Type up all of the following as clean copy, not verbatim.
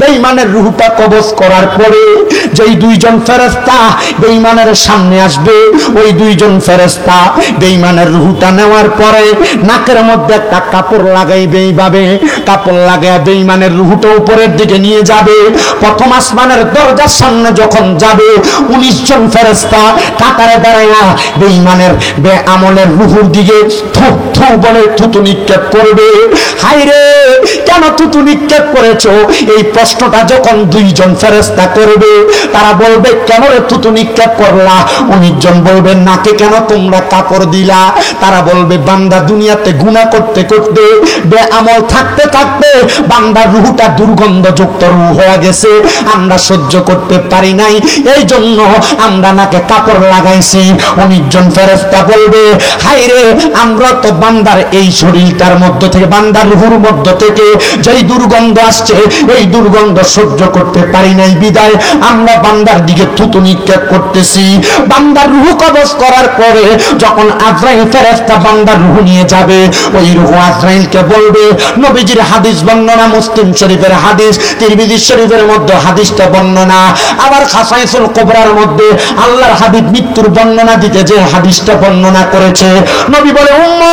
বেঈমানের রূহটা কবজ করার পরে যেই দুইজন ফেরেশতা বেঈমানের সামনে আসবে, ওই দুইজন ফেরেশতা বেঈমানের রূহটা নেওয়ার পরে নাকের মধ্যে একটা কাপড় লাগাইবে, এইভাবে কাপড় লাগায় বেঈমানের রূহটা উপরের দিকে নিয়ে যাবে। প্রথম আসমানের দরজার সামনে যখন যাবে 19 জন ফেরেশতা কাতারে দাঁড়ায়া বেঈমানের বেআমলের রূহের দিকে থু থু বলে থুতু নিক্ষেপ করবে। হায়রে কেন থুতু নিক্ষেপ করেছো, এই প্রশ্নটা যখন দুইজন ফেরেশতা করবে, তারা বলবে কেন রে থুতু নিক্ষেপ করলা? 19 জন বলবে নাকে কেন তোমরা কাপড় দিলা? তারা বলবে বান্দা দুনিয়াতে গুনাহ করতে করতে বেআমল থাকতে থাকতে বান্দার রূহটা দুর্গন্ধযুক্ত রূহ হয়ে গেছে, আমরা সহ্য করতে পারি নাই, এই জন্য আমরা নাকে কাপড় লাগাইছি। 19 জন ফেরেশতা বলবে হায়রে আমরা তো বান্দার এই শরীরটার মধ্য থেকে, বান্দার রূহের মধ্য থেকে যেই দুর্গন্ধ আসছে এই দুর্গন্ধ সহ্য করতে পারি নাই, বিদায় আমরা বান্দার দিকে থুতু নিক্ষেপ করতেছি। বান্দার রূহ কবজ করার পরে যখন আজরাইল ফেরেশতা বান্দার রূহ নিয়ে যাবে, ওই রূহ আজরাইলকে বলবে, নবীজির হাদিস বর্ণনা, মুসলিম শরীফের হাদিস, তিরমিজি শরীফের মধ্যে হাদিসটা বর্ণনা, আবার খাসাইসুল কুবরার মধ্যে আল্লাহর হাবিব মৃত্যুর বর্ণনা দিতে যে হাদিসটা বর্ণনা করেছে, নবী বলে উম্মত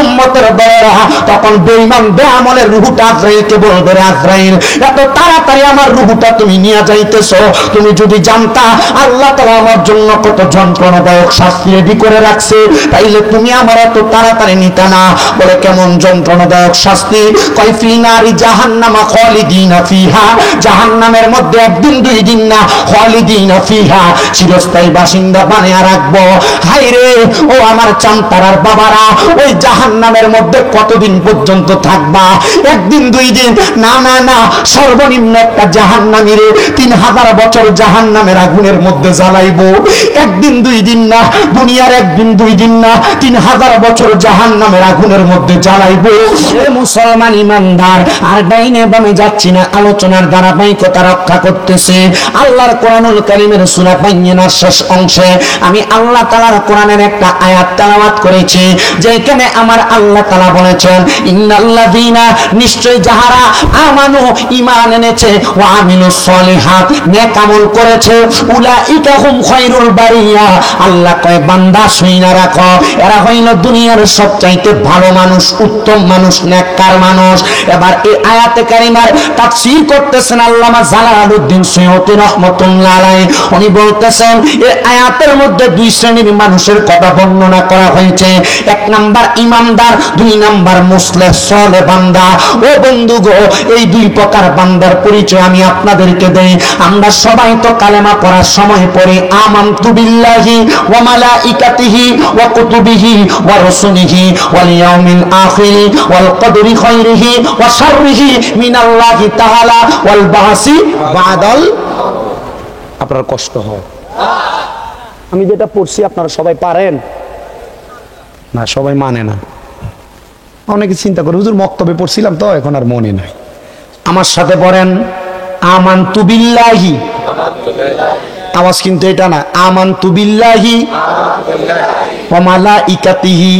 উম্মতের দয়া। তখন বেঈমান বেআমলের রূহটা আজরাইলকে বলবে আজরাইল এত তাড়াতাড়ি আমার রূহটা তুমি নিয়ে যাইতেছো, তুমি যদি জানতা আল্লাহ তাআলা আমার জন্য কত যন্ত্রণাদায়ক শাস্তি রেডি করে রাখছে, তাইলে তুমি আমার এত তাড়াতাড়ি নিতে না। বলে কেমন যন্ত্রণাদায়ক শাস্তি? কয় ফি নারি জাহান্নামা খালিদিনা ফিহা, জাহান্নামের মধ্যে একদিন দুই দিন না, খালিদিনা ফিহা চিরস্থায়ী বাসিন্দা বানিয়ে রাখবো। হায়রে ও আমার চামতারার বাবারা, ওই জাহান্নামের মধ্যে কতদিন পর্যন্ত থাকবা? একদিন দুই দিন না না না, সর্বনিম্ন একটা জাহান্নামীরে 3000 বছর জাহান্নামের আগুনের মধ্যে জ্বালাইবো। একদিন দুই দিন না, দুনিয়ার একদিন দুই দিন না, 3000 বছর জাহান্নামের আগুনের মধ্যে জ্বালাইবো। এ মুসলমান ইমানদার, আর ডাইনে বামে যাচ্ছি না, আলোচনার ধারাবাহিকতা রক্ষা করতেছে আল্লাহর কোরআনুল কারীমের সূরা বাইয়িনার শেষ অংশে আমি আল্লাহ তাআলার কোরআনের একটা আয়াত তেলাওয়াত করেছি, যেখানে আমার আল্লাহ তাআলা বলেছেন ইন্নাল্লাযীনা, নিশ্চয় যাহারা আমানু ঈমান এনেছে, ওয়া আমিলুস সলিহাত, নেক আমল করেছে, উলাইকা হুম খায়রুল বারিয়া, আল্লাহ কয় বান্দা শুইনা রাখো এরা হইল দুনিয়ার সবচাইতে ভালো মানুষ, উত্তম মানুষ, নেককার মানুষ। এবার এই আয়াতে কারিমার তাফসীর করতেছেন আল্লামা জালালউদ্দিন সুয়ুতী রাহমাতুল্লাহ আলাইহি। উনি বলতেছেন এই আয়াতের মধ্যে দুই শ্রেণীর মানুষের কথা বর্ণনা করা হয়েছে, এক নাম্বার ইমানদার, দুই নাম্বার মুসলিহ সালেহ বান্দা। ও বন্ধু গো, এই দুই প্রকার বান্দার পরিচয় আমি আপনাদেরকে দেই। আমরা সবাই তো কালেমা পড়ার সময় পড়ি আমানতু বিল্লাহি ওয়া মালাইকাতিহি ওয়া কুতুবিহি ওয়া রাসূলিহি ওয়াল ইয়াউমিল আখির ওয়াল কদরি খায়রিহি ওয়া শাররিহি মিনাল্লাহি তাআলা ওয়াল বাসি বাদাল। আপনার কষ্ট হয়? আমি যেটা পড়ছি আপনারা সবাই পারেন না? সবাই মানে না। অনেকে চিন্তা করে হুজুর মক্তবে পড়ছিলাম তো এখন আর মনে নাই। আমার সাথে পড়েন আমানতু বিল্লাহি, আওয়াজ কিন্তু এটা না, আমানতু বিল্লাহি ওয়া মালাইকাতিহি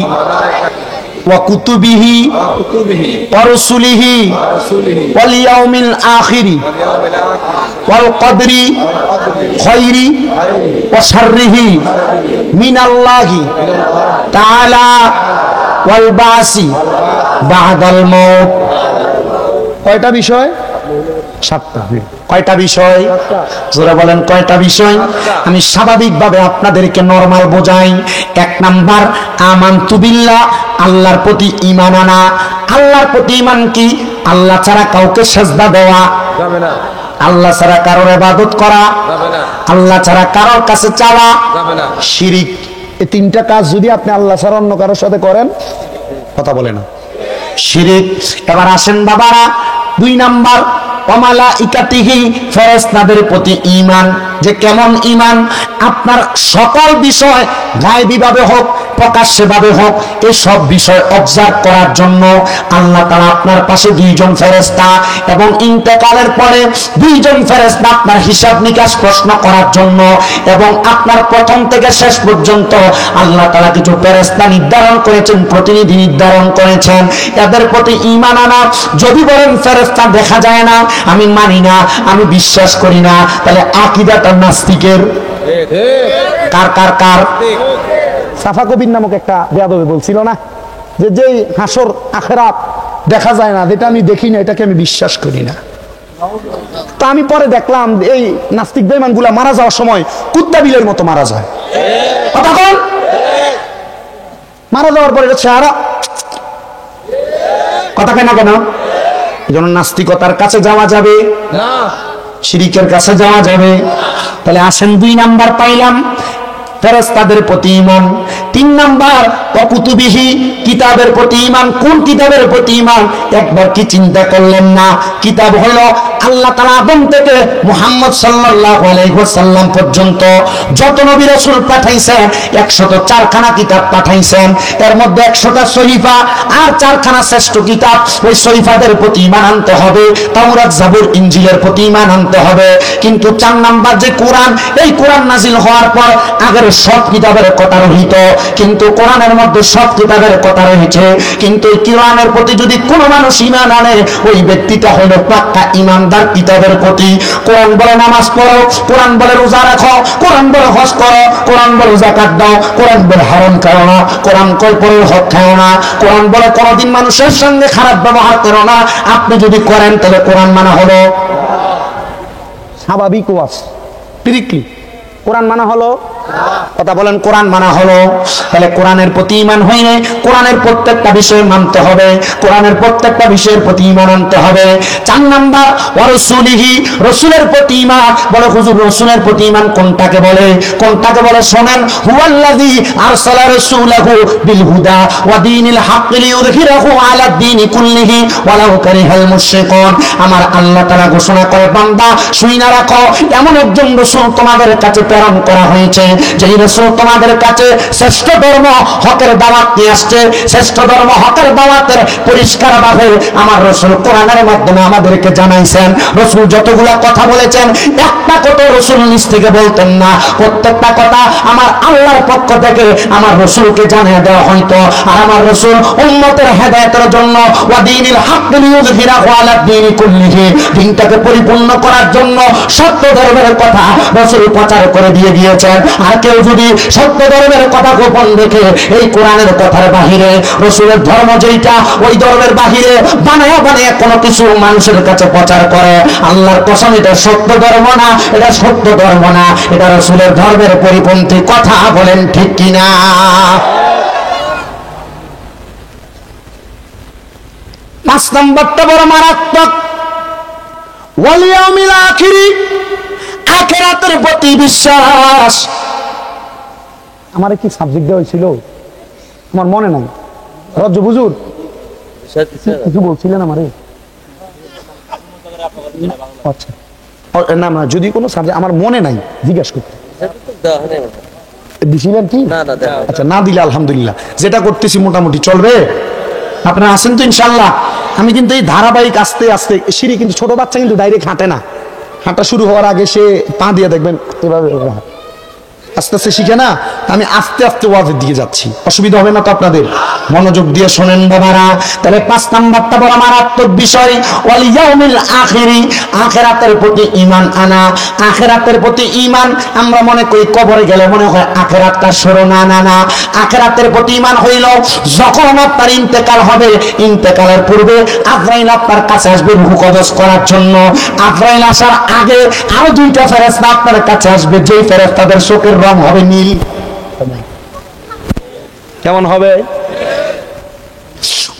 ওয়া কুতুবিহি ওয়া রাসূলিহি ওয়াল ইয়াউমিল আখির ওয়াল কদরি খায়রি ওয়া শাররিহি মিনাল্লাহি তাআলা ওয়াল বাসি বাদাল মাউত। কয়টা বিষয়? 7টা। কয়টা বিষয়? জোরে বলেন কয়টা বিষয়? আমি স্বাভাবিকভাবে আপনাদেরকে নরমাল বোঝাই। 1 নাম্বার আমানতু বিল্লাহ, আল্লাহর প্রতি ঈমান আনা। আল্লাহর প্রতি ঈমান কি? আল্লাহ ছাড়া কাউকে সিজদা দেওয়া যাবে না, আল্লাহ ছাড়া কারোর ইবাদত করা যাবে না, আল্লাহ ছাড়া কারোর কাছে চাওয়া যাবে না, শিরিক। এই 3টা কাজ যদি আপনি আল্লাহ ছাড়া অন্য কারোর সাথে করেন, কথা বলে না, শিরিক। এবার আসেন বাবারা, 2 নাম্বার ওয়া মালাইকাতিহি, ফেরেশতাদের প্রতি ঈমান। যে কেমন ঈমান। আপনার সকল বিষয় গায়বীভাবে হোক প্রকাশ্যভাবে হোক এই সব বিষয় অবজার্ভ করার জন্য আল্লাহ তাআলা আপনার পাশে দুইজন ফেরেশতা এবং ইন্তেকালের পরে দুইজন ফেরেশতা আপনার হিসাব নিকাশ প্রশ্ন করার জন্য এবং আপনার প্রথম থেকে শেষ পর্যন্ত আল্লাহ তাআলা কিছু ফেরেশতা নির্ধারণ করেছেন, প্রতিনিধি নির্ধারণ করেছেন। এদের প্রতি ঈমান আনা, যদি বলেন ফেরেশতা দেখা যায় না, আমি মানি না, আমি বিশ্বাস করি না, তাহলে আকীদাটা নাস্তিকের। কার কার কার? সাফা কবির নামক একটা বেয়াদবি বলছিল না যে যেই হাসর আখিরাত দেখা যায় না, যেটা আমি দেখি না এটাকে আমি বিশ্বাস করি না। তো আমি পরে দেখলাম এই নাস্তিক বেঈমানগুলা মারা যাওয়ার সময় কুত্তা বিলের মতো মারা যায়। তখন মারা যাওয়ার পরে চেহারা কথা কেন কেন? এই জন্য নাস্তিকতার কাছে যাওয়া যাবে না, শিরিকের কাছে যাওয়া যাবে। তাহলে আসেন 2 নাম্বার পাইলাম ফেরেশতাদের প্রতি ঈমান। 3 নাম্বার কুতুবিহি, কিতাবের প্রতি ঈমান। কোন কিতাবের প্রতি ঈমান? একবার কি চিন্তা করলেন না? কিতাব হলো আল্লাহ তাআলা আদম থেকে মুহাম্মদ সাল্লাল্লাহু আলাইহি ওয়াসাল্লাম পর্যন্ত যত নবী রাসূল পাঠাইছেন 104 খানা কিতাব পাঠাইছেন। এর মধ্যে 100টা সহিফা আর 4 খানা শ্রেষ্ঠ কিতাব। ওই সহিফাদের প্রতি ঈমান আনতে হবে, তাওরাত জাবুর ইনজিলের প্রতি ঈমান আনতে হবে। কিন্তু 4 নাম্বার যে কোরআন, এই কোরআন নাজিল হওয়ার পর আগের সব কিতাবের কথা রহিত, কিন্তু কোরআনের মধ্যে সব কিতাবের কথা রয়েছে। কিন্তু এই কোরআনের প্রতি যদি কোনো মানুষ ঈমান আনে, ওই ব্যক্তিটা হলো পাক্কা ঈমানদার কিতাবের প্রতি। কোরআন বলে নামাজ পড়ো, কোরআন বলে রোজা রাখো, কোরআন বলে হজ করো, কোরআন বলে যাকাত দাও, কোরআন বলে হারাম খাও না, কোরআন কয় পরের হক খাও না, কোরআন বলে কোনোদিন মানুষের সঙ্গে খারাপ ব্যবহার করো না। আপনি যদি করেন তাহলে কোরআন মানা হলো স্বাভাবিক ওয়াজ, ডিরেক্টলি কোরআন মানা হলো। কথা বলেন কোরআন মানা হলো। তাহলে কোরআনের প্রতি ঈমান হইলে কোরআনের প্রত্যেকটা বিষয় মানতে হবে, কোরআনের প্রত্যেকটা বিষয়ের প্রতি ঈমান আনতে হবে। 4 নাম্বার ওয়া রাসূলিহি, রাসূলের প্রতি ঈমান। বলে হুজুর রাসূলের প্রতি ঈমান কোনটাকে বলে? কোনটাকে বলে শোনেন, হুয়াল্লাযী আরসালা রাসূলাহু বিল হুদা ওয়া দীনিল হাক্কি লিইয়ুযহিরাহু আলা দ্বীনি কুল্লিহি ওয়ালাউ কারিহাল মুশরিকুন। আমার আল্লাহ তাআলা ঘোষণা করে, বান্দা শুইনা রাখো, এমন একজন রাসূল তোমাদের কাছে প্রেরণ করা হয়েছে যেই রাসূল তোমাদের কাছে শ্রেষ্ঠ ধর্ম হকের দাওয়াত নিয়ে আসছে। শ্রেষ্ঠ ধর্ম হকের দাওয়াতের পরিষ্কার ভাবে আমার রাসূল কোরআনের মাধ্যমে আমাদেরকে জানাইছেন। রাসূল যতগুলা কথা বলেছেন একটা কথা রাসূল নিজ থেকে বলতেন না, প্রত্যেকটা কথা আমার আল্লাহর পক্ষ থেকে আমার রাসূলকে জানিয়ে দেওয়া হইতো। আর আমার রাসূল উম্মতের হেদায়েতের জন্য ওয়া দীনিল হাক্কি লিইয়ুযহিরাহু আলা দ্বীনি কুল্লিহি, দ্বীনটাকে পরিপূর্ণ করার জন্য সত্য ধর্মের কথা রাসূল প্রচার করে দিয়ে দিয়েছেন। আর কেউ যদি সত্য ধর্মের কথা গোপন রেখে এই কোরআনের কথার বাহিরে রাসূলের ধর্ম যেটা ওই ধর্মের বাহিরে বানায়া বানায়া কোনো কিছু মানুষের কাছে প্রচার করে, আল্লাহর কসম এটা সত্য ধর্ম না, এটা সত্য ধর্ম না, এটা রাসূলের ধর্মের পরিপন্থী কথা। বলেন ঠিক কিনা? 5 নম্বরটা বড় মারাত্মক, ওয়াল ইয়াউমিল আখিরি, আখিরাতের প্রতি বিশ্বাস। আমার কি সাবজেক্ট দেওয়া হয়েছিল আমার মনে নাই। রজ্জ বুজুর কিছু বলছিলেন আমারে? আচ্ছা না না, যদি কোনো সাবজেক্ট আমার মনে নাই জিজ্ঞাসা করতে দিছিলেন কি? আচ্ছা না দিলে আলহামদুলিল্লাহ, যেটা করতেছি মোটামুটি চলবে। আপনারা আসেন তো ইনশাল্লাহ। আমি কিন্তু এই ধারাবাহিক আস্তে আস্তে সিঁড়ি, কিন্তু ছোট বাচ্চা কিন্তু ডাইরেক্ট হাঁটে না, হাঁটা শুরু হওয়ার আগে সে পা দিয়ে দেখবেন এভাবে আস্তে আস্তে শিখে না। আমি আস্তে আস্তে ওয়াজের দিকে যাচ্ছি, অসুবিধা হবে না তো আপনাদের? মনোযোগ দিয়ে শোনেন বাবারা। তাহলে 5 নাম্বারটা বড় মারাত্মক বিষয়, ওয়াল ইয়াউমিল আখিরি, আখিরাতের প্রতি ঈমান আনা। আখিরাতের প্রতি ঈমান আমরা মনে করি কবরে গেলে মনে হয় আখিরাতটা শুরু, না না না। আখিরাতের প্রতি ঈমান হইল যখন আপনার ইন্তেকাল হবে, ইন্তেকালের পূর্বে আজরাইল আপনার কাছে আসবে রূহ কবজ করার জন্য। আজরাইল আসার আগে আরো 2টা ফেরেশতা আপনার কাছে আসবে, যেই ফেরেশতাদের চোখের রং হবে নীল। কেমন হবে?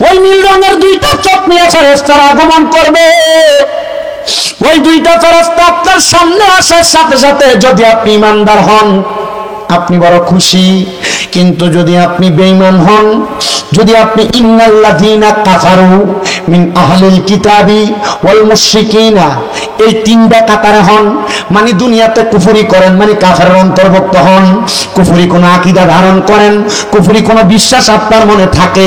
ওই নীল রঙের 2টা চোখ নিয়ে ফেরেশতারা আগমন করবে। ওই 2টা ফেরেশতা আপনার সামনে আসার সাথে সাথে যদি আপনি ঈমানদার হন, আপনি বড় খুশি। কিন্তু যদি আপনি বেঈমান হন, যদি আপনি ইন্নাল্লাযীনা কাফারু মিন আহলিল কিতাবি ওয়াল মুশরিকিনা এই তিনটা কাতারে হন, মানে দুনিয়াতে কুফরি করেন, মানে কাফেরের অন্তর্ভুক্ত হন, কুফরি কোন আকীদা ধারণ করেন, কুফরি কোন বিশ্বাস আপনার মনে থাকে,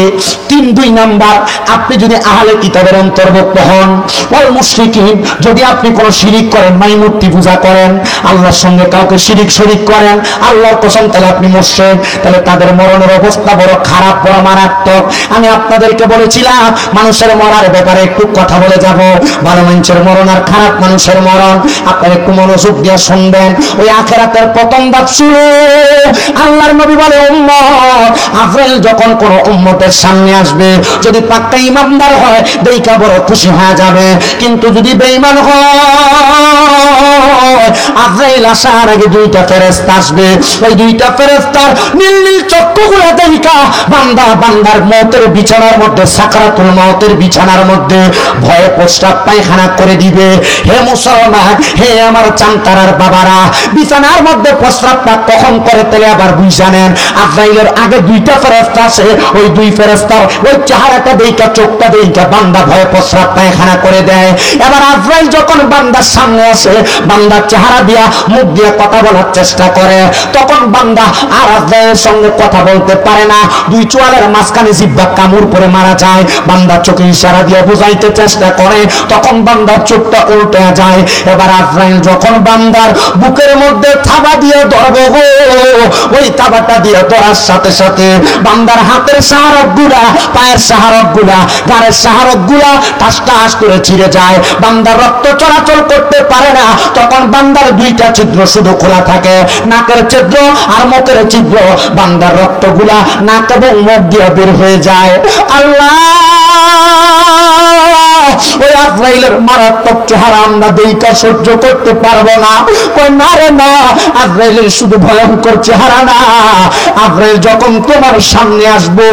3-2 নাম্বার আপনি যদি আহলে কিতাবের অন্তর্ভুক্ত হন, ওয়াল মুশরিকিন যদি আপনি কোন শিরিক করেন, মানে মূর্তি পূজা করেন, আল্লাহর সঙ্গে কাউকে শরীক করেন, আল্লাহর কসম তাহলে আপনি মুশরিক। তাহলে তাদের মরণের অবস্থা বড় খারাপ, বড় মারাত্মক। আমি আপনাদেরকে বলেছিলাম মানুষের মরার ব্যাপারে একটু কথা বলে যাব। ভালো মানুষের মরণ আর খারাপ মানুষের মরণ, আপনারা একটু মনোযোগ দিয়ে শুনবেন। ওই আখিরাতের প্রথম ধাপ শুরু। আল্লাহর নবী বলে উম্মত আজরাইল যখন কোন উম্মতের সামনে আসবে, যদি পাক্কা ঈমানদার হয় দেখা বড় খুশি হয়ে যাবে, কিন্তু যদি বেঈমান হয় আজরাইল আসার আগে 2টা ফেরেশতা আসবে। ওই 2টা ফেরেশতার নীল নীল চক্ষুগুলো দেখা বান্দার মওতের বিছানার মধ্যে, সাকরাতুল মওতের বিছানার মধ্যে ভয়ে প্রস্রাব পায়খানা করে দিবে। হে মুসলমান, হে আমার চামতারার বাবারা, বিছানার মধ্যে প্রস্রাবটা কখন করে তাহলে আবার বুঝা নেন। আজরাইলের আগে 2টা ফেরেশতা আসে, ওই 2 ফেরেশতার ওই চেহারাটা দেখা, চোখটা দেখা বান্দা ভয়ে প্রস্রাব পায়খানা করে দেয়। এবার আজরাইল যখন বান্দার সামনে আসে, বান্দার চেহারা দিয়া মুখ দিয়ে কথা বলার চেষ্টা করে, তখন বান্দা আর আজরাইলের সঙ্গে কথা বলতে পারে না। 2 চোয়ালের মাঝখানে জিহ্বা কামড় পরে মারা যায়। বান্দার চোখে ইশারা দিয়ে বুঝাইতে চেষ্টা করে, তখন বান্দার চোখটা উল্টে যায়। এবার আজরাইল যখন বান্দার বুকের মধ্যে থাবা দিয়ে ধরবে গো, ওই থাবাটা দিয়ে ধরার সাথে সাথে বান্দার হাতের সাহারক গুলা, পায়ের সাহারক গুলা, গাড়ের সাহারক গুলা ঠাস ঠাস করে ছিঁড়ে যায়। বান্দার রক্ত চলাচল করতে পারে না। তখন বান্দার 2টা ছিদ্র শুধু খোলা থাকে, নাকের ছিদ্র আর মুখের ছিদ্র। বান্দার রক্তগুলা নাক এবং মুখ দিয়ে বের হয়ে যায়। আল্লাহ, ওই আজরাইলের মারাত্মক চেহারা আমরা দেখা সহ্য করতে পারবো না। কই না রে না, আজরাইলের শুধু ভয়ঙ্কর চেহারা না, আজরাইল যখন তোমার সামনে আসবো,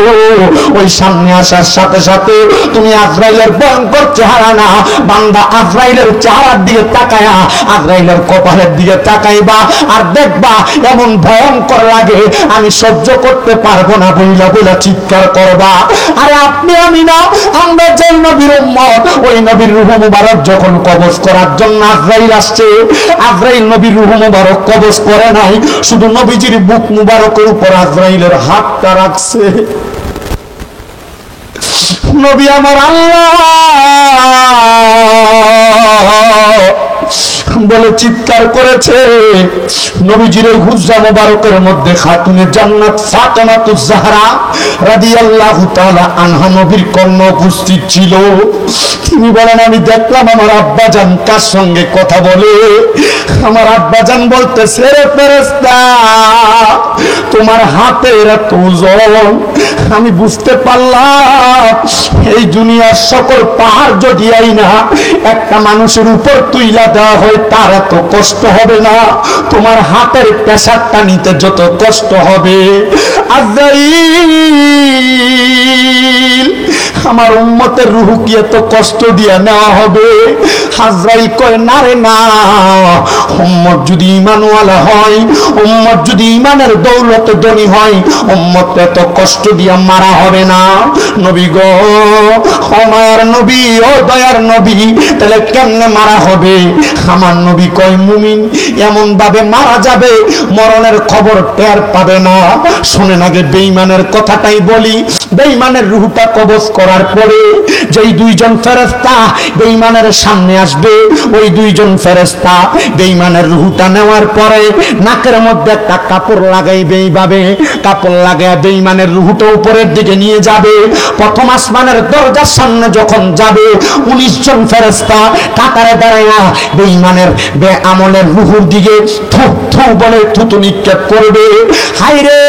ওই সামনে আসার সাথে সাথে তুমি আজরাইলের ভয়ঙ্কর চেহারা না, বান্দা আজরাইলের চেহারার দিকে তাকায়া আজরাইলের কপালের দিকে তাকাইবা আর দেখবা এমন ভয়ঙ্কর লাগে, আমি সহ্য করতে পারবো না বইলা বইলা চিৎকার করবা। আরে আপনি আমি না, আমরা যে নবীর উম্মত, ওই নবীর রূহ মুবারক যখন কবজ করার জন্য আজরাইল আসছে, আজরাইল নবীর রূহ মুবারক কবজ করে নাই, শুধু নবীজির বুক মুবারকের উপর আজরাইলের হাতটা রাখছে। নবী আমার আল্লাহ বলে চিৎকার করেছে। নবীজির হুজরা মুবারকের মধ্যে খাতুনে জান্নাত ফাতেমাতুজ জাহরা রাদিয়াল্লাহু তাআলা আনহা নবীর কন্যা উপস্থিত ছিল। তিনি বলেন আমি দেখলাম আমার আব্বাজান কার সঙ্গে কথা বলে। আমার আব্বাজান বলতেছে, রে ফেরেশতা, তোমার হাতের এত ওজন, আমি বুঝতে পারলাম এই দুনিয়ার সকল পাহাড় যদি আইনা একটা মানুষের উপর তুইলা দেওয়া হয় তার এত কষ্ট হবে না, তোমার হাতের প্রেসারটা নিতে যত কষ্ট হবে। আজরাইল, আমার উম্মতের রূহ কি এত কষ্ট দিয়া নেওয়া হবে? আজরাইল কয় না রে না, উম্মত যদি ঈমানওয়ালা হয়, উম্মত যদি ঈমানের দৌলতে ধনী হয়, উম্মত এত কষ্ট দিয়া মারা হবে না। নবী গো, আমার নবী, ও দয়ার নবী, তাহলে কেমনে মারা হবে? আমার নবী কয় মুমিন এমন ভাবে মারা যাবে মরণের খবর টের পাবে না। শুনে আগে বেঈমানের কথাটাই বলি। বেঈমানের রূহটা কবজ করার পরে যেই 2জন ফেরেশতা বেঈমানের সামনে আসবে, ওই 2জন ফেরেশতা বেঈমানের রূহটা নেওয়ার পরে নাকের মধ্যে একটা কাপড় লাগাইবে, এইভাবে কাপড় লাগায় বেঈমানের রূহটা উপরের দিকে নিয়ে যাবে। প্রথম আসমানের দরজার সামনে যখন যাবে, 19 জন ফেরেশতা কাতারে দাঁড়ায়া বেঈমানের বেআমলের রূহের দিকে থু থু বলে থুতু নিক্ষেপ করবে। হায়রে,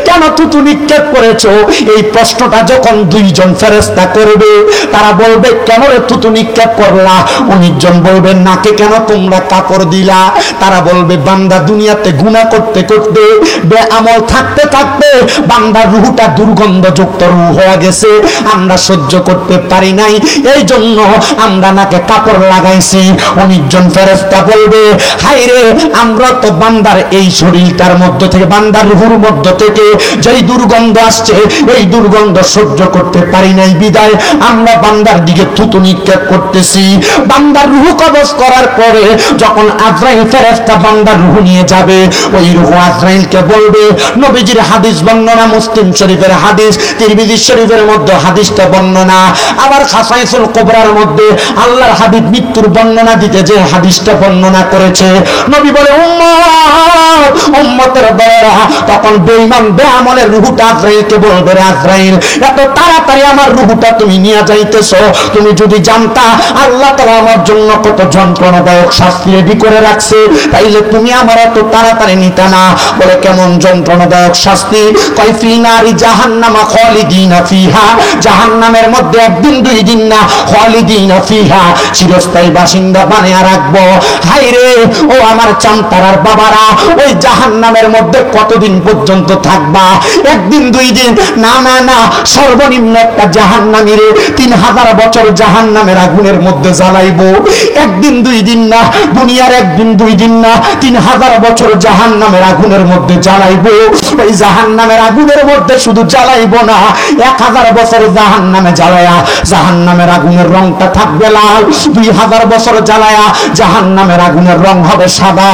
কেন থুতু নিক্ষেপ করেছো? এই প্রশ্নটা যখন 2জন ফেরেশতা করবে, তারা বলবে কেন রে থুতু নিক্ষেপ করলা? 19 জন বলবে নাকে কেন তোমরা কাপড় দিলা? তারা বলবে বান্দা দুনিয়াতে গুনাহ করতে করতে বেআমল থাকতে থাকতে বান্দার রূহটা দুর্গন্ধযুক্ত রূহ হয়ে গেছে, আমরা সহ্য করতে পারি নাই, এই জন্য আমরা নাকে কাপড় লাগাইছি। 19 জন ফেরেশতা বলবে হায় রে, আমরা তো বান্দার এই শরীরটার মধ্য থেকে, বান্দার রূহের মধ্য থেকে যেই দুর্গন্ধ আসছে এই দুর্গন্ধ সহ্য করতে পারি নাই, বিদায় আমরা বান্দার দিকে থুতু নিক্ষেপ করতেছি। বান্দার রূহ কবজ করার পরে যখন আজরাইল ফেরেশতা বান্দার রূহ নিয়ে যাবে, ওই রূহ আজরাইলকে বলবে, নবীজির হাদিস বর্ণনা, মুসলিম শরীফের হাদিস, তিরমিজি শরীফের মধ্যে হাদিসটা বর্ণনা, আবার খাসাইসুল কুবরার মধ্যে আল্লাহর হাবিব মৃত্যুর বর্ণনা দিতে যে হাদিসটা বর্ণনা করেছে, নবী বলে উম্মত, উম্মতের দলেরা, তখন বেঈমান বেআমলের রূহটা আজরাইলকে বলবে, রে আজরাইল, এত তাড়াতাড়ি আমার রূহটা তুমি নিয়ে যাইতেছো, তুমি যদি জানতা আল্লাহ তাআলা আমার জন্য কত যন্ত্রণাদায়ক শাস্তি রেডি করে রাখছে, তাইলে তুমি আমার এত তাড়াতাড়ি নিতে না। বলে কেমন যন্ত্রণাদায়ক শাস্তি? কয় ফি নারি জাহান্নামা খালিদিনা ফিহা, জাহান্নামের মধ্যে একদিন দুই দিন না, খালিদিনা ফিহা, চিরস্থায়ী বাসিন্দা বানিয়ে রাখবো। হায় রে ও আমার চামতারার বাবারা, ওই জাহান্নামের মধ্যে কতদিন পর্যন্ত থাকবা? একদিন দুই দিন না, না না, সর্বনিম্ন একটা জাহান্নামীরে 3000 বছর জাহান্নামের আগুনের মধ্যে জ্বালাইবো। একদিন দুই দিন না, দুনিয়ার একদিন দুই দিন না, 3000 বছর জাহান্নামের আগুনের মধ্যে জ্বালাইবো। ওই জাহান্নামের আগুনের মধ্যে শুধু জ্বালাইবো না, 1000 বছর জাহান্নামে জ্বালায়া জাহান্নামের আগুনের রংটা থাকবে লাল, 2000 বছর জ্বালায়া জাহান্নামের আগুনের রং হবে সাদা,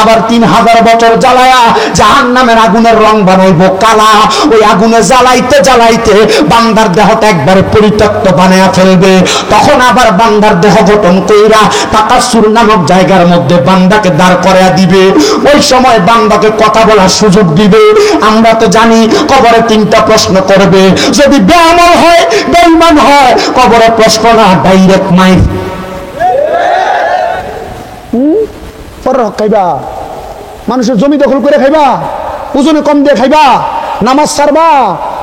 আবার 3000 বছর জ্বালায়া জাহান্নামের আগুনের রং বানাইবো কালা। ওই আগুনে জ্বালাইতে জ্বালাইতে বান্দার দেহটা একবারে পরিত্যক্ত বানায়া ফেলবে। তখন আবার বান্দার দেহ গঠন কইরা তাকাসুর নামক জায়গার মধ্যে বান্দাকে দাঁড় করায়া দিবে। ওই সময় বান্দাকে কথা বলার সুযোগ দিবে। আমরা তো জানি কবরে 3টা প্রশ্ন করবে, যদি বেআমল হয়, বেঈমান হয়, কবরে প্রশ্ন না, ডাইরেক্ট মাইর। খাইবা মানুষের জমি দখল করে খাইবা, ওজনে কম দিয়ে খাইবা, নামাজ ছাড়বা,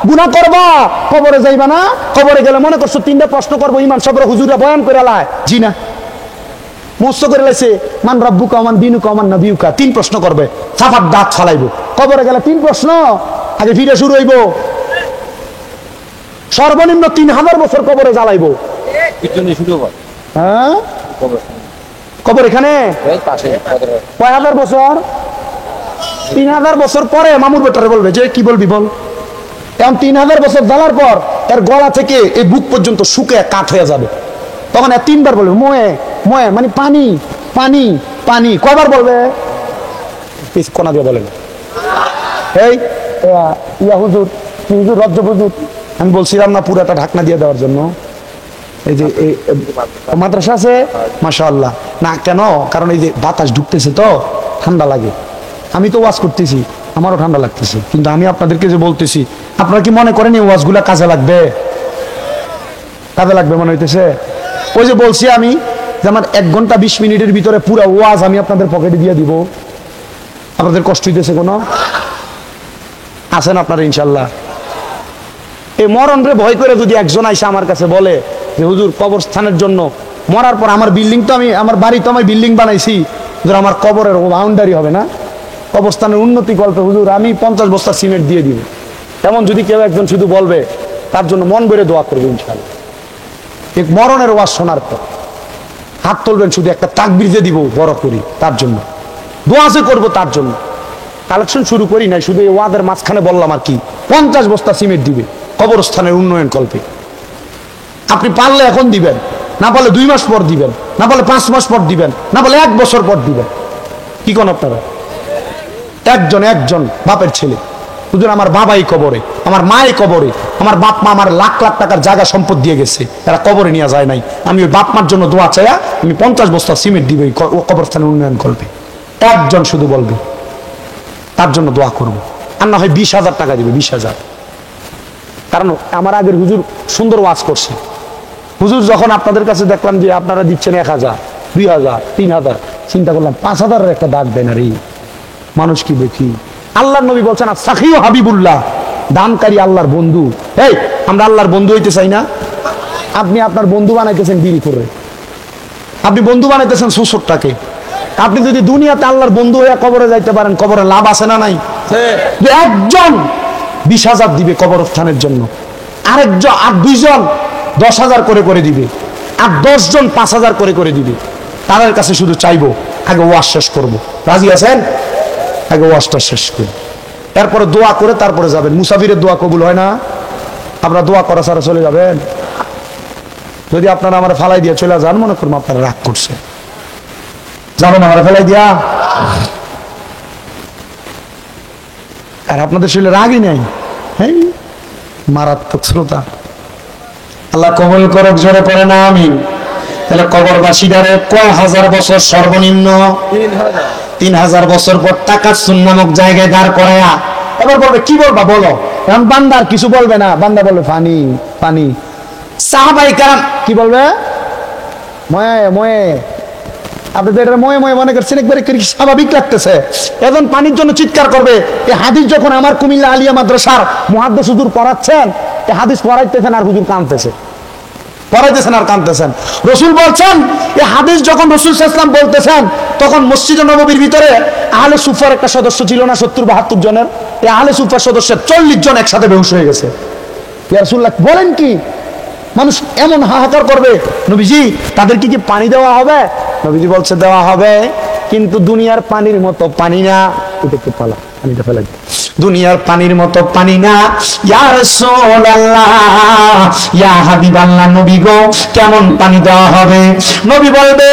গুনাহ করবা, কবরে যাইবা না? কবরে গেলে মনে করছো 3টা প্রশ্ন করবো, ইমান সাহেবরা হুজুরা বয়ান করে লাই, জি না মস্ত করে লাইছে, মান রাব্বুকা মান দিনুকা মান নবিয়ুকা, 3 প্রশ্ন করবে, সাফার দাঁত ফালাইবো। কবরে গেলে 3 প্রশ্ন, আগে ফিরে শুরু হইব, সর্বনিম্ন 3000 বছর কবরে জ্বালাইবো। হ্যাঁ কবর এখানে কয় হাজার বছর? 3000 বছর পরে মামুর বেটারে বলবে যে কি বলবি বল। এখন 3000 বছর জ্বালার পর তার গলা থেকে এই বুক পর্যন্ত শুকে কাঠ হয়ে যাবে। তখন 3বার বলবে ময়ে ময়ে, মানে পানি পানি পানি। কয়বার বলবে? কোনা দিয়ে বলেন, এই ইয়া হুজুর, হুজুর রজ্জ হুজুর, আমি বলছিলাম না পুরাটা ঢাকনা দিয়ে দেওয়ার জন্য। এই যে মাদ্রাসা আছে মাশাআল্লাহ, না কেন? কারণ এই যে বাতাস ঢুকতেছে তো ঠান্ডা লাগে। আমি তো ওয়াজ করতেছি, আমারও ঠান্ডা লাগতেছে, কিন্তু আমি আপনাদেরকে যে বলতেছি, আপনারা কি মনে করেন এই ওয়াজগুলা কাজে লাগবে? কাজে লাগবে মনে হইতেছে? ওই যে বলছি আমি যে আমার 1 ঘন্টা 20 মিনিটের ভিতরে পুরো ওয়াজ আমি আপনাদের পকেটে দিয়ে দিব। আপনাদের কষ্ট হইতেছে কোনো? আছেন আপনারা ইনশাল্লাহ? এই মরণরে ভয় করে যদি একজন আইসা আমার কাছে বলে যে হুজুর কবরস্থানের জন্য, মরার পর আমার বিল্ডিং তো আমি, আমার বাড়ি তো আমি বিল্ডিং বানাইছি, হুজুর আমার কবরের বাউন্ডারি হবে না, কবরস্থানের উন্নতি গল্পে হুজুর আমি 50 বস্তা সিমেন্ট দিয়ে দিব, এমন যদি কেউ একজন শুধু বলবে, তার জন্য মন ভরে দোয়া করবে ইনশাআল্লাহ। এক মরণের ওয়াজ শোনার পর হাত তুলবেন, শুধু একটা তাকবীর দিয়ে দিব বড় করি, তার জন্য দোয়া যে করবো তার জন্য। কালেকশন শুরু করি নাই, শুধু এই ওয়াদের মাঝখানে বললাম আর কি, 50 বস্তা সিমেন্ট দিবে কবরস্থানের উন্নয়ন কল্পে। আপনি পারলে এখন দিবেন, না পারলে 2 মাস পর দিবেন, না পারলে 5 মাস পর দিবেন, না পারলে 1 বছর পর দিবেন। কি কোন আপনারা? একজন বাপের ছেলে, হুজুর আমার বাবাই কবরে, আমার মাই কবরে, আমার বাপ মা আমার লাখ লাখ টাকার জায়গা সম্পদ দিয়ে গেছে, এরা কবরে নিয়ে যায় নাই, আমি ওই বাপ মার জন্য দোয়া চাইয়া আমি 50 বস্তা সিমেন্ট দিবে কবরস্থানের উন্নয়ন কল্পে। একজন শুধু বলবে, তার জন্য দোয়া করবো। আর না হয় 20,000 টাকা দিবে, 20,000। কারণ আমার আগের হুজুর সুন্দর ওয়াজ করছে। হুজুর যখন আপনাদের কাছে দেখলাম যে আপনারা দিচ্ছেন 1000, 2000, 3000, চিন্তা করলাম 5000-এর একটা দাগ দেয় না রে, মানুষ কি দেখি। আল্লাহর নবী বলছেন সাখিও হাবিবুল্লাহ, দানকারী আল্লাহর বন্ধু। এই আমরা আল্লাহর বন্ধু হইতে চাই না? আপনি আপনার বন্ধু বানাইতেছেন বিড়ি করে, আপনি বন্ধু বানাইতেছেন সুসুরটাকে। আপনি যদি দুনিয়াতে আল্লাহর বন্ধু হয়ে কবরে যাইতে পারেন, কবরে লাভ আছে না নাই? একজন 20,000 দিবে কবরস্থানের জন্য, আরেকজন আর 2জন 10,000 করে দিবে, আর 10 জন 5,000 করে দিবে। তাদের কাছে শুধু চাইবো আগে ওয়াজ শেষ করবো। রাজি আছেন? আগে ওয়াজটা শেষ করি, এরপরে দোয়া করে তারপরে যাবেন। মুসাফিরের দোয়া কবুল হয় না? আপনারা দোয়া করা ছাড়া চলে যাবেন? যদি আপনারা আমার ফালাই দিয়ে চলে যান, মনে করুন আপনারা রাগ করছে, যাবেন আমার ফেলাই দিয়া? আর আপনাদের শরীরে রাগই নাই। হ্যাঁ, মারাত্মক শ্রোতা। আল্লাহ কবুল করুক, জোরে পড়ে না আমিন। তাহলে কবরবাসীদারে কয় হাজার বছর? সর্বনিম্ন 3,000 বছর পর তাকাসসুন নামক জায়গায় দাঁড় করায়া এবার বলবে কি বলবা বলো। এখন বান্দার কিছু বলবে না, বান্দা বলবে পানি পানি। সাহাবায়ে কেরাম কি বলবে? ময়ে ময়ে। আপনি তো এটা ময়ে ময়ে মনে করছেন, একবারে স্বাভাবিক লাগতেছে, এখন পানির জন্য চিৎকার করবে। এই হাদিস যখন আমার কুমিল্লা আলিয়া মাদ্রাসার মুহাদ্দিস হুজুর পড়াচ্ছেন, এই হাদিস পড়াইতেছেন আর হুজুর কাঁদতেছে, পড়াইতেছেন আর কাঁদতেছেন। রসুল বলছেন, এই হাদিস যখন রসুল সাল্লাল্লাহু আলাইহি ওয়াসাল্লাম বলতেছেন, তখন মসজিদে নববীর ভিতরে আহলে সুফার একটা সদস্য ছিল না, 70-72 জনের। এই আহলে সুফার সদস্যের 40 জন একসাথে বেহুশ হয়ে গেছে। ইয়া রাসূলুল্লাহ বলেন কি? মানুষ এমন হাহাকার করবে, নবীজি তাদেরকে কি পানি দেওয়া হবে? নবীজি বলছে দেওয়া হবে, কিন্তু দুনিয়ার পানির মতো পানি না। এটা একটু পালা, পানিটা ফেলে দিই। দুনিয়ার পানির মতো পানি না। ইয়া রাসূলুল্লাহ, ইয়া হাবিবাল্লাহ, নবী গো কেমন পানি দেওয়া হবে? নবী বলবে,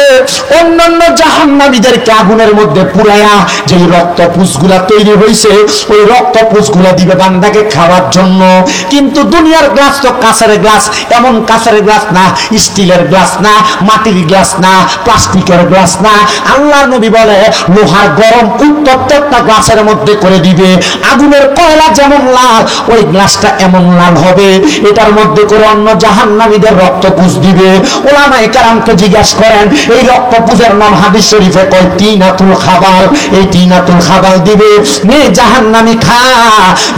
অন্যান্য জাহান্নামীদেরকে আগুনের মধ্যে পুরায়া যেই রক্তপুঞ্জগুলা তৈরি হয়েছে, ওই রক্তপুঞ্জগুলা দিবে বান্দাকে খাওয়ার জন্য। কিন্তু দুনিয়ার গ্লাস তো কাঁচের গ্লাস, এমন কাঁচের গ্লাস না, স্টিলের গ্লাস না, মাটির গ্লাস না, প্লাস্টিকের গ্লাস না। আল্লাহর নবী বলে লোহার গরম উত্তপ্ত একটা গ্লাসের মধ্যে করে দিবে। আগুনের কয়লা যেমন লাল, ওই গ্লাসটা এমন লাল হবে। এটার মধ্যে করে অন্য জাহান্নামীদের রক্তপুঞ্জ দিবে। উলামায়ে কেরামকে জিজ্ঞাসা করেন, এই রক্তপুঞ্জের নাম হাদিস শরীফে কয় তিনাতুল খাবাল। এই তিনাতুল খাবাল দিবে, নে জাহান্নামী খা।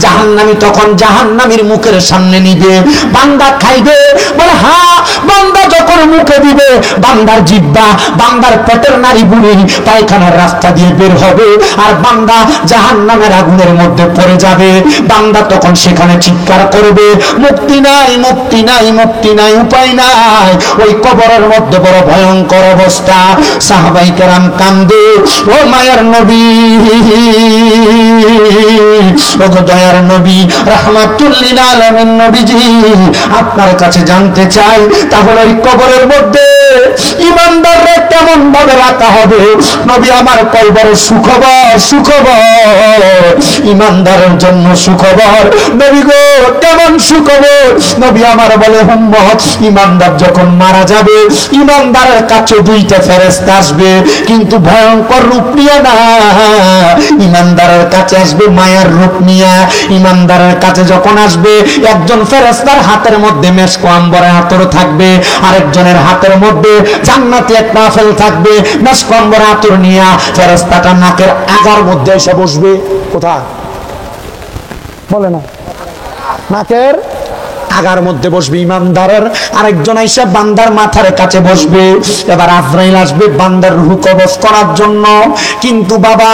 জাহান্নামী তখন জাহান্নামীর মুখের সামনে নিবে, বান্দা খাইবে। বলে হ্যাঁ, বান্দা যখন মুখে দিবে, বান্দার জিহ্বা, বান্দার পেটের নাড়ি বুড়ি পায়খানার রাস্তা দিয়ে বের হবে, আর বান্দা জাহান্নামের আগুনের মধ্যে পড়ে যাবে। বান্দা তখন সেখানে চিৎকার করবে, মুক্তি নাই, মুক্তি নাই, মুক্তি নাই, উপায় নাই। ওই কবরের মধ্যে বড় ভয়ঙ্কর অবস্থা। সাহাবায়ে কেরাম কান্দে, ও মায়ার নবী, ও দয়ার নবী, রাহমাতুল লিল আলামিন নবীজি, আপনার কাছে জানতে চাই, তাহলে ওই কবরের মধ্যে ইমানদাররা কেমন ভাবে রাখা হবে? নবী আমার কবর সুখবর, সুখবর, ইমানদারের জন্য সুখবর। নবী গো কেমন সুখবর? নবী আমার বলে উম্মত, ইমানদার যখন মারা যাবে, ইমানদারের কাছে 2টা ফেরেশতা আসবে, কিন্তু ভয়ঙ্কর রূপ নিয়ে না। ইমানদারের কাছে আসবে মায়ার রূপ নিয়ে। ইমানদারের কাছে যখন আসবে, একজন ফেরেশতার হাতের মধ্যে মেশক আম্বরের আতর থাকবে, আরেকজনের হাতের মধ্যে জান্নাতি একটা আপেল থাকবে। মেশক আম্বরের আতর নিয়ে ফেরেশতাটা নাকের আগার মধ্যে এসে বসবে। কোথায় বলে না? নাকের আগার মধ্যে বসবে ইমানদারের। আরেকজন আইসা বান্দার মাথার কাছে বসবে। এবার আজরাইল আসবে বান্দার রূহ কবজ করার জন্য। কিন্তু বাবা,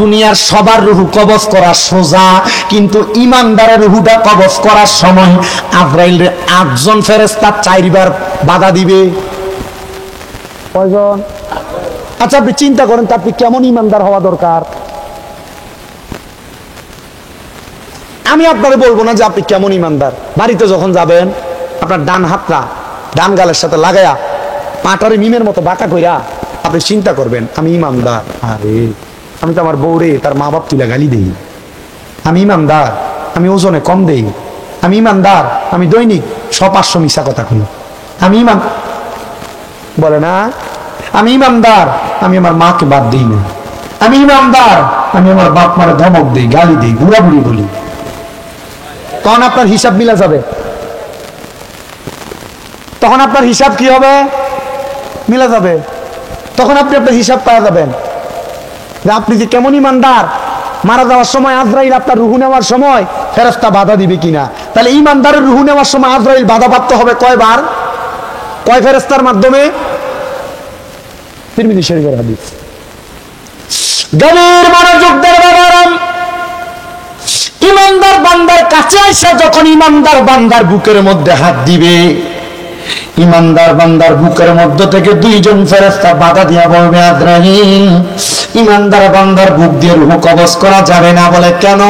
দুনিয়ার সবার রূহ কবজ করা সোজা, কিন্তু ইমানদারের রূহটা কবজ করার সময় আজরাইল 8 জন ফেরেশতা 4 বার বাধা দিবে। কয়জন? আচ্ছা আপনি চিন্তা করেন তো, আপনি কেমন ইমানদার হওয়া দরকার? আমি আপনাকে বলবো না যে আপনি কেমন ইমানদার। বাড়িতে যখন যাবেন, আপনার ডান হাতটা ডান গালের সাথে লাগায়া পাটারে মিমের মতো বাঁকা কইরা আপনি চিন্তা করবেন, আমি ইমানদার। আরে আমি তো আমার বউরে তার মা বাপ তুলে গালি দেই। আমি ইমানদার, আমি ওজনে কম দেই। আমি ইমানদার, আমি দৈনিক 100-500 মিশা কথা কই। আমি ইমান বলে না, আমি ইমানদার, আমি আমার মাকে বাদ দিই না। আমি ইমানদার, আমি আমার বাপ মারে ধমক দিই, গালি দিই, বুড়াবুড়ি বলি। তখন আপনার হিসাব মিলা যাবে। তখন আপনার হিসাব কি হবে? মিলা যাবে। তখন আপনি আপনার হিসাব পাওয়া যাবেন যে আপনি যে কেমন ইমানদার। মারা যাওয়ার সময় আজরাইল আপনার রুহু নেওয়ার সময় ফেরেশতা বাধা দিবে কিনা। তাহলে ইমানদারের রুহু নেওয়ার সময় আজরাইল বাধা প্রাপ্ত হবে কয়বার? কয় ফেরেশতার মাধ্যমে? তিরমিজি শরীফের হাদিস। গভীর মনোযোগ দিয়ে বাবারা, ইমানদার বান্দার কাছে এসে যখন ইমানদার বান্দার বুকের মধ্যে হাত দিবে, ইমানদার বান্দার বুকের মধ্য থেকে দুইজন ফেরেশতা বাধা দিয়া বলবে, আজরাইল, ইমানদার বান্দার বুক দিয়ে রূহ কবজ করা যাবে না। বলে কেন?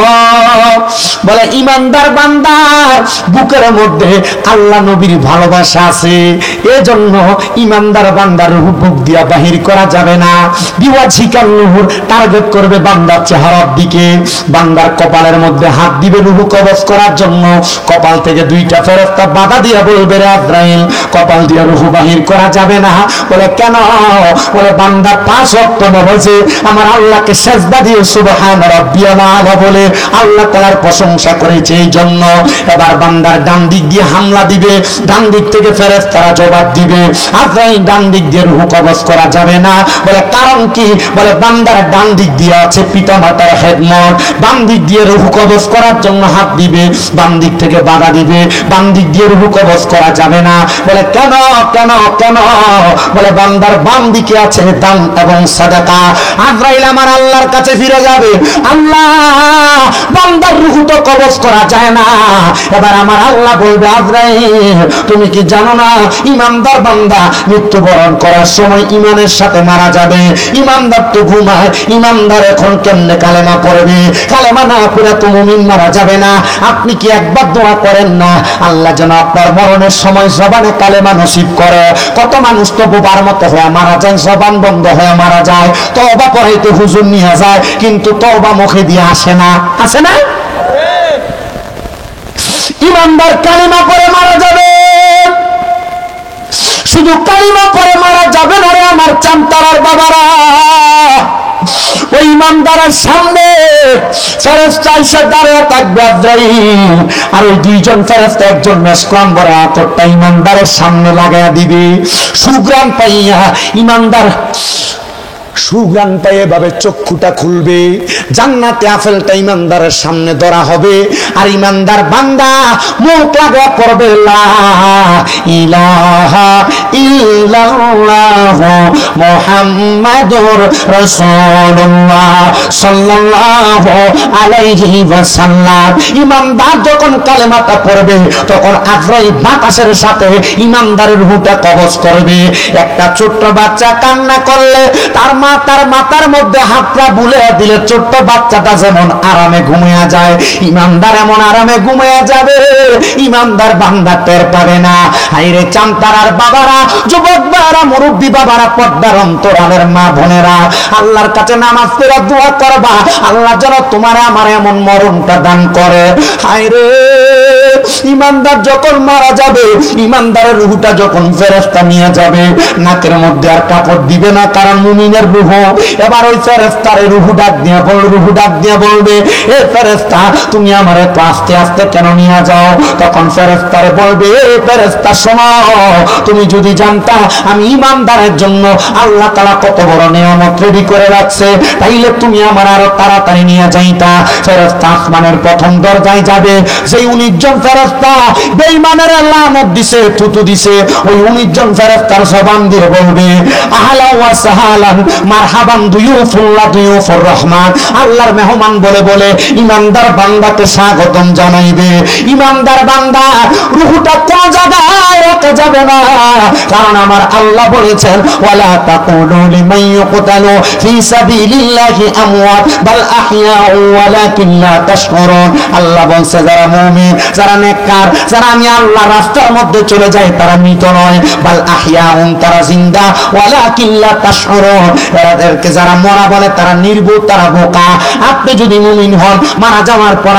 বলে ইমানদার বান্দার বুকের মধ্যে আল্লাহ নবীর ভালোবাসা আছে, এজন্য ইমানদার বান্দার রূহ বুক দিয়া বাহির করা যাবে না। বিওয়াজিকাল নূর টার্গেট করবে বান্দার চেহারার দিকে, বান্দার কপালের মধ্যে হাত দিবে রূহ কবজ করার জন্য। কপাল থেকে দুইটা ফেরেশতা বাধা দিয়া বলবে, রে আজরাইল, কপাল দিয়ে রূহ বাহির করা যাবে না। বলে কেন? বলে বান্দা 5 ওয়াক্ত নামাজে আমার আল্লাহকে সিজদা দিয়ে সুবহান রাব্বিয়াল আলা বলে আল্লাহ তাআলার প্রশংসা করেছে, এই জন্য। এবার বান্দার ডান দিক দিয়ে হামলা দিবে, ডান দিক থেকে ফেরেশতারা জবাব দিবে, আজরাইল ডান দিক দিয়ে রূহ কবজ করা যাবে না। বলে কারণ কি? বলে বান্দার ডান দিক দিয়ে আছে পিতামাতার খেদমত, বাম দিক দিয়ে রূহ কবজ করার জন্য হাত দিবে, বাম দিক থেকে বাধা দিবে, বাম দিক দিয়ে রূহ কবজ করা যাবে না। বলে কেন কেন কেন? বলে বান্দার বাম দিকে আছে দান এবং সাদাকা। আজরাইল আমার আল্লাহর কাছে ফিরে যাবে, আল্লাহ, বান্দার রূহ তো কবজ করা যায় না। এবার আমার আল্লাহ বলবে, আজরাইল, তুমি কি জানো না ইমানদার বান্দা মৃত্যুবরণ করার সময় ইমানের সাথে মারা যাবে? ইমানদার তো ঘুমায়, ইমানদার এখন কেমনে কালেমা পড়বে? কালেমা না পড়ে তো মুমিন মারা যাবে না। আপনি কি একবার দোয়া করেন না আল্লাহ যেন আপনার মরণের সময় জবানে কালেমা নসিব করে? কত মানুষ তো বোবার মতো হয়ে মারা যায়, জবান বন্ধ হয়ে মারা যায়, তওবা পড়াইতে হুজুর নিয়ে যায়, কিন্তু তওবা মুখে দিয়ে আসে না। আসে না? ইমানদার কালিমা পড়ে মারা যাবে, শুধু কালিমা পড়ে মারা যাবে না রে আমার চামতারার বাবারা। ওই ইমানদারের সামনে ফেরেশতা এসে দাঁড়িয়ে থাকবে, আজরাইল, আর ওই দুইজন ফেরেশতা একজন মেশকাম ভরা আতরটা ইমানদারের সামনে লাগাইয়া দিবে। সুগ্রাণ পাইয়া ইমানদার সুগ্রাণ পাইয়ে ভাবে চক্ষুটা খুলবে, জান্নাতে আপেলটা ইমানদারের সামনে ধরা হবে, আর ইমানদার বান্দা মুখ লাগা পড়বে, লা ইলাহা ইল্লাল্লাহ মুহাম্মাদুর রাসূলুল্লাহ সাল্লাল্লাহু আলাইহি ওয়াসাল্লাম। ইমানদার যখন কালেমাটা পড়বে তখন আজরাইল বাতাসের সাথে ইমানদারের রূহটা কবজ করবে। একটা ছোট্ট বাচ্চা কান্না করলে তার মা তার মাথার মধ্যে হাতটা বুলিয়ে দিলে ছোট্ট বাচ্চাটা যেমন আরামে ঘুমিয়ে যায়, ইমানদার এমন আরামে ঘুমিয়ে যাবে, ইমানদার বান্দা টের পাবে না। হাইরে চামতারার বাবারা, যুবক বাবারা, মুরব্বী বাবারা, পর্দার অন্তরালের মা বোনেরা, আল্লাহর কাছে নামাজ পড়ে দোয়া করবা, আল্লাহ যেন তোমার আমার এমন মরণটা দান করে। হাইরে ইমানদার যখন মারা যাবে, ইমানদারের রূহটা যখন ফেরেশতা নিয়ে যাবে, নাকের মধ্যে আর কাপড় দিবে না, কারণ মুমিনের রূহ। এবার ওই ফেরেশতারে রূহ ডাক দিয়ে বলবে, এ ফেরেশতা, তুমি আমারে তো আস্তে আস্তে কেন নিয়ে যাও? তখন ফেরেশতারে বলবে, এ ফেরেশতা শোনো, তুমি যদি জানতা আমি ইমানদারের জন্য আল্লাহ তাআলা কত বড় নিয়ামত রেডি করে রাখছে, তাইলে তুমি আমার আরো তাড়াতাড়ি নিয়ে যাইতা। ফেরেশতা আসমানের প্রথম দরজায় যাবে, যেই 19 জন ফেরেশতা বেঈমানের লানত দিছে, থুতু দিছে, ওই 19 জন ফেরেশতার জবান দিয়ে বলবে, আহলা ওয়া সাহালান মারহাবান দুয়ুফুল্লাহ দুয়ুফুর রহমান। আল্লাহর মেহমান বলে বলে ইমানদার বান্দাকে স্বাগতম জানাইবে। ইমানদার বান্দা রূহটা কোন জায়গায় রাখা যাবে না, কারণ আমার আল্লাহ বলেছেন, ওয়ালা তাকুলু লিমান ইউকতালু ফি সাবিলিল্লাহি আমওয়াত বাল আহইয়াউ ওয়ালাকিন লা তাশকুরুন। আল্লাহ বলছে, যারা মুমিন, যারা নেককার, যারা আমি আল্লাহর রাস্তার মধ্যে চলে যায়, তারা মৃত নয়, বাল আহইয়াউন, তারা জিন্দা, ওয়ালাকিন লা তাশকুরুন, এদেরকে যারা মরা বলে তারা নির্বোধ, তারা বোকা। আপনি যদি মুমিন হন, মারা যাওয়ার পর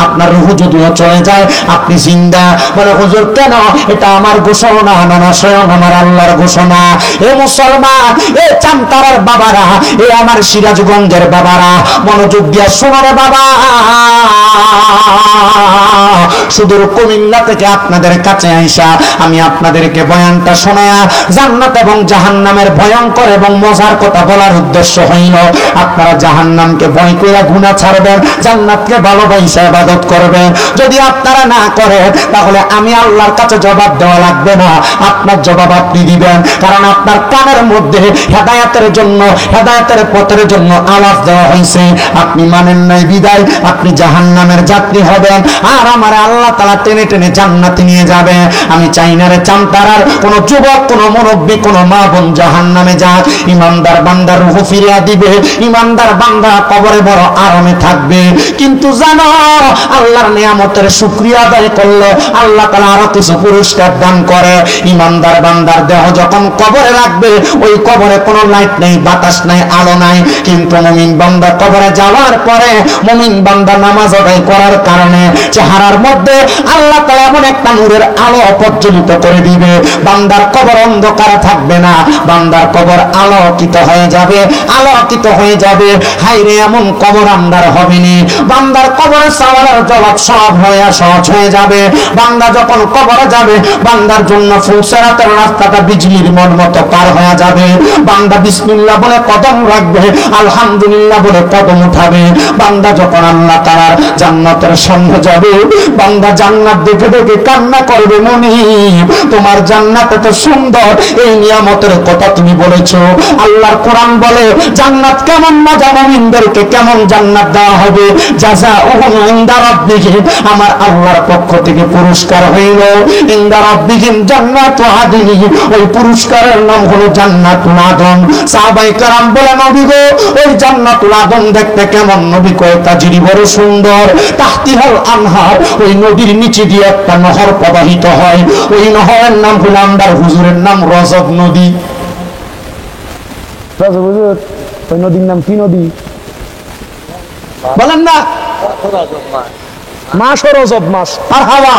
আপনার রূহ যদিও চলে যায়, আপনি জিন্দা। বলে হুজুর কেন? এটা আমার ঘোষণা না, স্বয়ং আমার আল্লাহর ঘোষণা। এ মুসলমান, এ চামতারার বাবারা, এ আমার সিরাজগঞ্জের বাবারা, মনোযোগ দিয়া শোনো রে বাবা। সুদূর কুমিল্লা থেকে আপনাদের কাছে আইসা আমি আপনাদেরকে বয়ানটা শোনায়া জান্নাত এবং জাহান্নামের ভয়ঙ্কর এবং মজার কথা বলার উদ্দেশ্য হইল আপনারা জাহান্নামকে ভয় কইরা গুনাহ ছাড়বেন, জান্নাতকে ভালোবাসা ইবাদত করবেন। যদি আপনারা না করেন তাহলে আমি আল্লাহর কাছে জবাব দেওয়া লাগবে না, আপনার জবাব আপনি দিবেন। কারণ আপনার কানের মধ্যে হেদায়েতের জন্য, হেদায়েতের পথের জন্য আওয়াজ দেওয়া হয়েছে, আপনি মানেন নাই বিদায় আপনি জাহান্নামের যাত্রী হবেন, আর আমার আল্লাহ তাআলা টেনে টেনে জান্নাতে নিয়ে যাবে। আমি চাই না রে চামতারার কোন যুবক, কোন মুরব্বী, কোন মা বোন জাহান্নামে যাক। ইমানদার বান্দার রূহ ফিরিয়ে দিবে, ইমানদার বান্দা কবরে বড় আরামে থাকবে। কিন্তু জানো আল্লাহর নিয়ামতের শুকরিয়া আদায় করলে আল্লাহ তাআলা আরো কিছু পুরস্কার দান করে। ইমানদার বান্দার দেহ যখন কবরে রাখবে, ওই কবরে কোনো লাইট নেই, বাতাস নাই, আলো নাই, কিন্তু মুমিন বান্দা কবরে যাওয়ার পরে মুমিন বান্দা নামাজ আদায় করার কারণে চেহারার মধ্যে আল্লাহ তাআলা এমন একটা নূরের আলো প্রজ্বলিত করে দিবে, বান্দার কবর অন্ধকার থাকবে না, বান্দার কবর আলোকিত হয়ে যাবে, আলোকিত হয়ে যাবে। হায়রে এমন কবর আন্দার হবে না, বান্দার কবরের সওয়ালের জবাব সব হয়ে সহজ হয়ে যাবে। বান্দা যখন কবরে যাবে বান্দার জন্য ফুলসেরাতের রাস্তাটা বিজলির মতো পার হয়ে যাবে। বান্দা বিসমিল্লাহ বলে কদম রাখবে, আলহামদুলিল্লাহ বলে কদম উঠাবে। বান্দা যখন আল্লাহ তাআলার জান্নাতের সামনে যাবে, বান্দা জান্নাত দেখে দেখে কান্না করবে, মনি তোমার জান্নাত এত সুন্দর, এই নিয়ামতের কথা তুমি বলেছো। আল্লাহর কোরআন বলে জান্নাত কেমন মজা, মুমিনদেরকে কেমন জান্নাত দেওয়া হবে, জাযাউহুম ইনদা রাব্বিহিম, আমার আল্লাহর পক্ষ থেকে পুরস্কার হইল ইনদা রাব্বিহিম জান্নাতু আদন, ওই পুরস্কারের নাম হলো জান্নাতুল আদন। সাহাবায়ে কেরাম বলে নবী গো ওই জান্নাতুল আদন দেখতে কেমন? নবী কয় তাজরি বড় সুন্দর, তাহতিহাল আনহার, ওই নদীর নিচে দিয়ে একটা নহর প্রবাহিত হয়, ওই নহরের নাম হলো আমদার হুজুরের নাম রজব নদী। রজব হুজুর ওই নদীর নাম কি নদী বলেন না? মাস ও রজব মাস আর হাওয়া